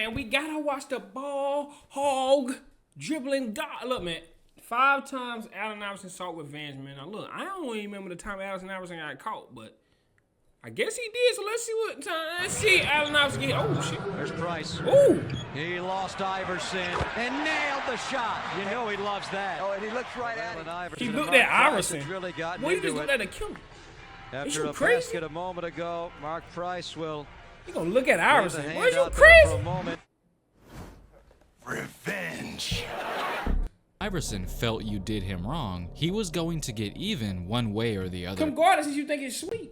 man. We gotta watch the ball hog dribbling god. Look, man. 5 times Allen Iverson sought revenge, man. Now, look, I don't even remember the time Allen Iverson got caught, but I guess he did. So let's see what time. Let's see Allen Iverson get. Oh shit. There's Price. Ooh. He lost Iverson and nailed the shot. You know he loves that. Oh, and he looks right at him. He looked at Iverson. Really got Well, he just looked at the killer. After a crazy? basket a moment ago, Mark Price will. You gonna look at Iverson? Leave the What, hand you out there for crazy? a moment. Revenge. Iverson felt you did him wrong. He was going to get even one way or the other. Come guard us if you think it's sweet.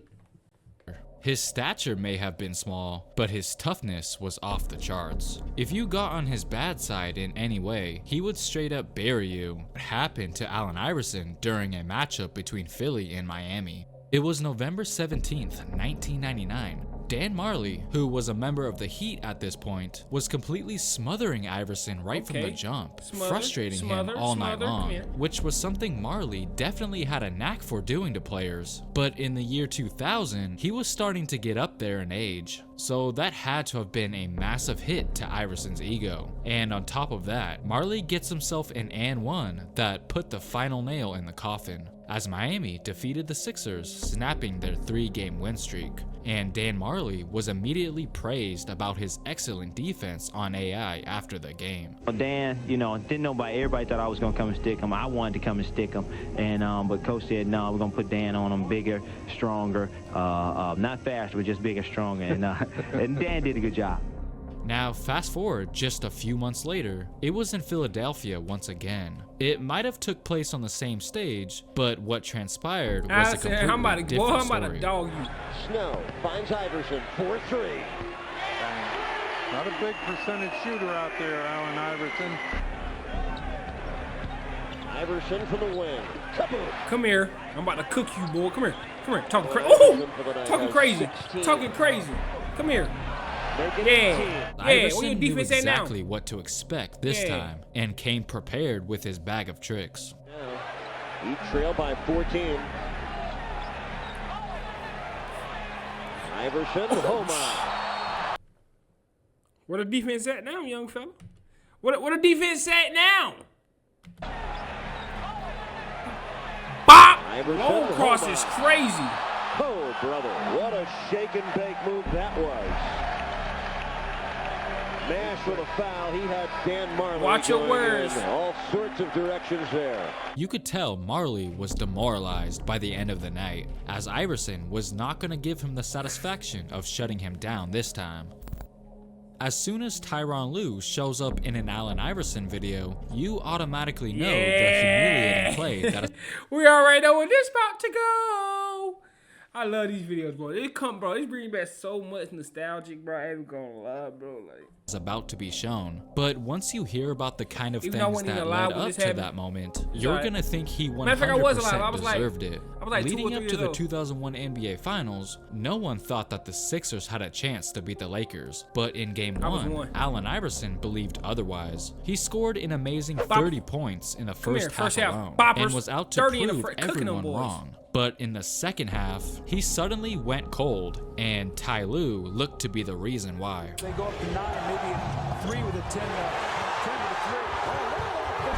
His stature may have been small, but his toughness was off the charts. If you got on his bad side in any way, he would straight up bury you. What happened to Allen Iverson during a matchup between Philly and Miami? It was November 17th, 1999. Dan Majerle, who was a member of the Heat at this point, was completely smothering Iverson right from the jump, frustrating him all night long, which was something Majerle definitely had a knack for doing to players. But in the year 2000, he was starting to get up there in age, so that had to have been a massive hit to Iverson's ego. And on top of that, Majerle gets himself an and one that put the final nail in the coffin, as Miami defeated the Sixers, snapping their 3-game win streak. And Dan Majerle was immediately praised about his excellent defense on AI after the game. Dan, you know, didn't nobody, everybody thought I was going to come and stick him. I wanted to come and stick him, and but coach said, no, we're going to put Dan on him, bigger, stronger, not faster, but just bigger, stronger, and Dan did a good job. Now, fast forward just a few months later, it was in Philadelphia once again. It might have took place on the same stage, but what transpired was a completely different story. Dog you. Snow finds Iverson, 4-3. Not a big percentage shooter out there, Allen Iverson. Iverson from the wing. Come here. I'm about to cook you, boy. Come here. Come here. Talking crazy. Oh! Talking crazy. Talking crazy. Come here. Yeah. Iverson knew exactly what to expect this time and came prepared with his bag of tricks. He trailed by 14. Iverson, home run. Where the defense at now, young fella? Where the defense at now? Bop! Long cross is crazy. Oh, brother, what a shake and bake move that was. Nash with a foul. He had Dan Majerle. Watch your words. All sorts of directions there. You could tell Majerle was demoralized by the end of the night, as Iverson was not going to give him the satisfaction of shutting him down this time. As soon as Tyronn Lue shows up in an Allen Iverson video, you automatically know the humiliating play that we already know where this about to go. I love these videos, bro. This brings back so much nostalgic, bro. I ain't gonna lie, bro. Like, is about to be shown. But once you hear about the kind of things that led up to that moment, you're gonna think he 100% deserved it. Leading up to the 2001 NBA Finals, no one thought that the Sixers had a chance to beat the Lakers. But in Game 1, Allen Iverson believed otherwise. He scored an amazing 30 points in the first half alone, and was out to prove everyone wrong. But in the second half, he suddenly went cold, and Ty Lue looked to be the reason why. They go up to 9, maybe 3 with a 10 with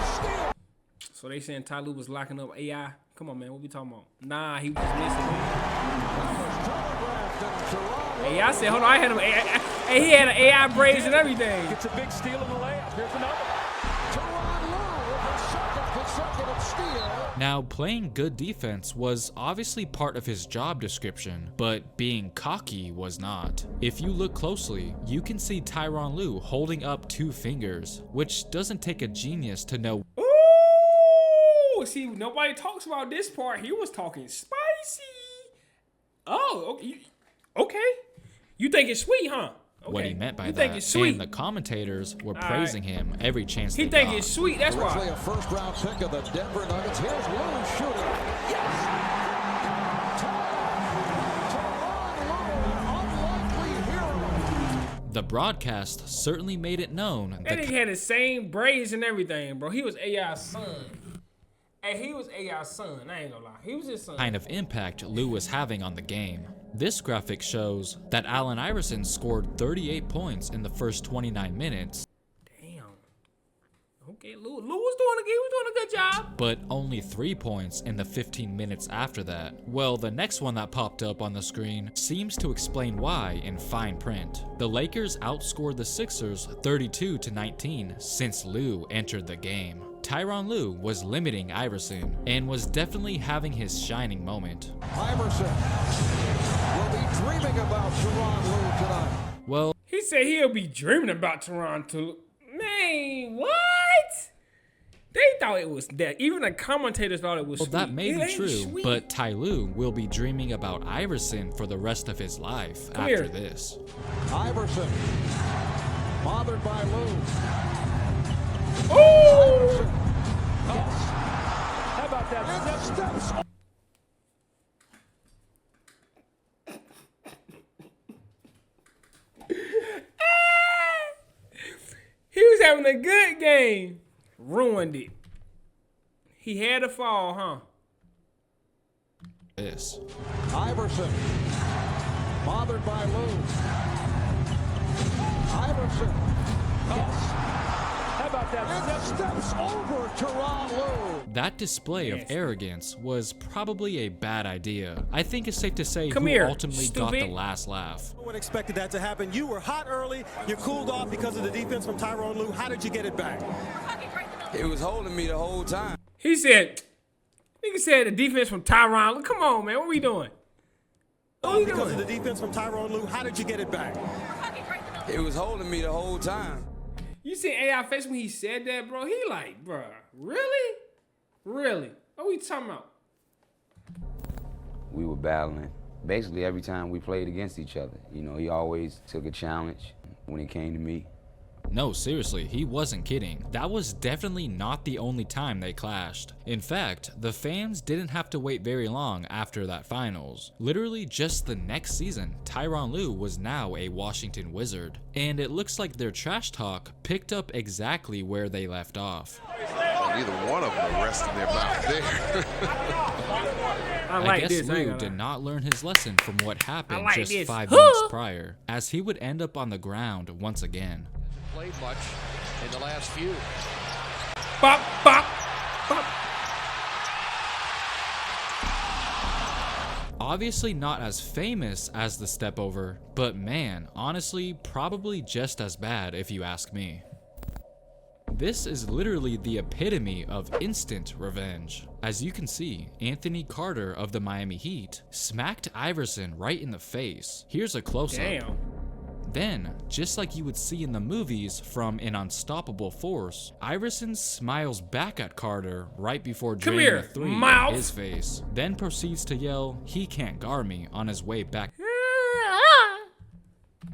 a 3. So they saying Ty Lue was locking up AI? Come on, man, what we talking about? Nah, he was just missing. AI said, hold on, I had him. Hey, he had an AI braids and everything. Gets a big steal in the layup. Here's another. Tyronn Lue with his second consecutive steal. Now, playing good defense was obviously part of his job description, but being cocky was not. If you look closely, you can see Tyronn Lue holding up 2 fingers, which doesn't take a genius to know. Ooh, see, nobody talks about this part. He was talking spicy. Oh, okay. You think it's sweet, huh? Okay. What he meant by that, and the commentators were praising him every chance they got. He think it's sweet, that's why. Originally a first-round pick of the Denver Nuggets. Here's Lue shooting. Yes! Tyronn Lue, unlikely hero. The broadcast certainly made it known that nigga had the same braids and everything, bro. He was AI's son. Hey, he was AI's son. I ain't gonna lie. He was his son. Kind of impact Lue was having on the game. This graphic shows that Allen Iverson scored 38 points in the first 29 minutes. Damn. Okay, Lue was doing a good job. But only 3 points in the 15 minutes after that. Well, the next one that popped up on the screen seems to explain why in fine print. The Lakers outscored the Sixers 32-19 since Lue entered the game. Tyronn Lue was limiting Iverson and was definitely having his shining moment. Iverson will be dreaming about Tyronn Lue tonight. Well, He said he'll be dreaming about Toronto. Man, what? They thought it was that. Even the commentators thought it was sweet. that may It be ain't true, sweet. but Ty Lue will be dreaming about Iverson for the rest of his life Come after here. this. Iverson, bothered by Lue. Ooh! How about that? Steps. He was having a good game. Ruined it. He had to fall, huh? This. Iverson, bothered by Lue. Iverson. How about that? And steps over Tyronn Lue. That display of arrogance was probably a bad idea. I think it's safe to say Come who here, ultimately got stupid. the last laugh. No one expected that to happen. You were hot early. You cooled off because of the defense from Tyronn Lue. How did you get it back? It was holding me the whole time. He said, nigga said the defense from Tyronn. Come on, man. What we doing? What we Because of the doing? defense from Tyronn Lue. How did you get it back? It was holding me the whole time. You seen AI face when he said that, bro? He like, bro, really? Really? What we talking about? We were battling. Basically, every time we played against each other. You know, he always took a challenge when it came to me. No, seriously, he wasn't kidding. That was definitely not the only time they clashed. In fact, the fans didn't have to wait very long after that finals. Literally just the next season, Tyronn Lue was now a Washington Wizard. And it looks like their trash talk picked up exactly where they left off. Neither one of them are resting their mouth there. I I guess this. I ain't Lue gonna did lie. not learn his lesson from what happened like just this. 5 Huh? months prior, as he would end up on the ground once again. Played much in the last few. Bop, bop, bop. Obviously not as famous as the step over, but man, honestly, probably just as bad if you ask me. This is literally the epitome of instant revenge. As you can see, Anthony Carter of the Miami Heat smacked Iverson right in the face. Here's a close-up. Damn. Then, just like you would see in the movies from An Unstoppable Force, Iverson smiles back at Carter right before Come draining here, a three mouth. in his face, then proceeds to yell, "He can't guard me," on his way back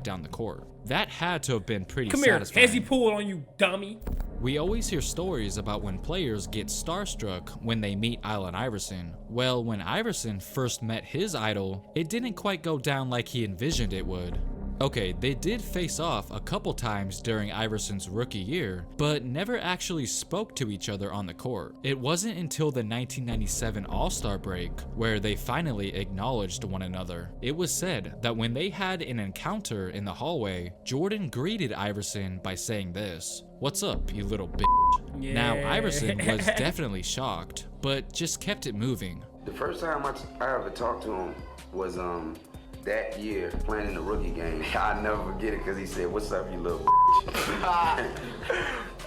down the court. That had to have been pretty Come here. satisfying. As he pulled on you, dummy. We always hear stories about when players get starstruck when they meet Allen Iverson. Well, when Iverson first met his idol, it didn't quite go down like he envisioned it would. Okay, they did face off a couple times during Iverson's rookie year, but never actually spoke to each other on the court. It wasn't until the 1997 All-Star break where they finally acknowledged one another. It was said that when they had an encounter in the hallway, Jordan greeted Iverson by saying this, "What's up, you little bitch?" Yeah. Now, Iverson was definitely shocked, but just kept it moving. The first time I ever talked to him was that year playing in the rookie game. I'll never forget it because he said, "What's up, you little bitch?"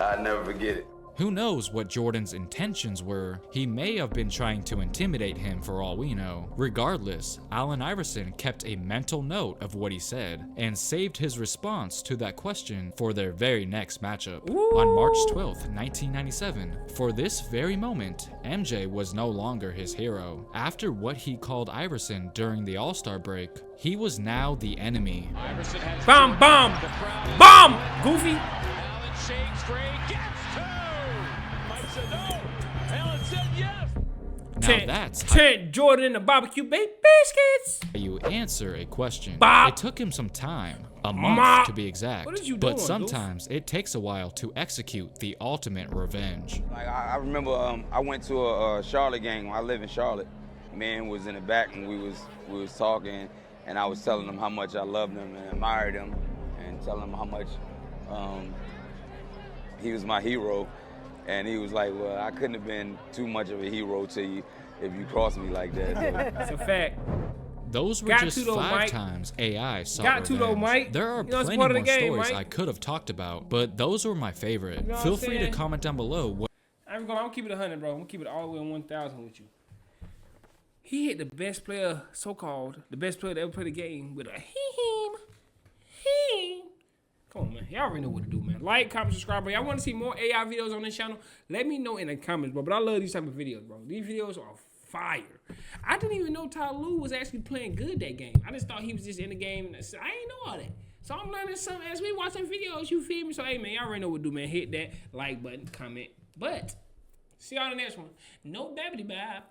I'll never forget it. Who knows what Jordan's intentions were? He may have been trying to intimidate him for all we know. Regardless, Allen Iverson kept a mental note of what he said and saved his response to that question for their very next matchup. On March 12th, 1997, for this very moment, MJ was no longer his hero. After what he called Iverson during the All-Star break, he was now the enemy. Bomb, bomb, bomb, Goofy. Allen shakes free, gets two. Mike said no. Allen said yes. Now that's how Trent Jordan and the barbecue baked biscuits. you answer a question. Bop. It took him some time, a month Mop. to be exact. What did you but doing, sometimes it takes a while to execute the ultimate revenge. Like I remember, I went to a Charlotte game. I live in Charlotte. Man was in the back and we was talking, and I was telling him how much I loved him and admired him, and telling him how much he was my hero. And he was like, well, I couldn't have been too much of a hero to you if you crossed me like that. That's a fact. Those were Got just to though, 5 Mike. times AI sought Got to though, revenge. Mike. There are You know, it's plenty part of more the game, stories Mike. I could have talked about, but those were my favorite. You know what Feel I'm free to saying? comment down below. I'm gonna keep it 100, bro. I'm gonna keep it all the way on 1,000 with you. He hit the best player, so-called, the best player to ever play the game with a him. Come on, man. Y'all already know what to do, man. Like, comment, subscribe, bro. Y'all want to see more AI videos on this channel? Let me know in the comments, bro. But I love these type of videos, bro. These videos are fire. I didn't even know Tyronn Lue was actually playing good that game. I just thought he was just in the game. I ain't know all that. So I'm learning something as we watching videos. You feel me? So, hey, man, y'all already know what to do, man. Hit that like button, comment. But see y'all in the next one. No babbity bab.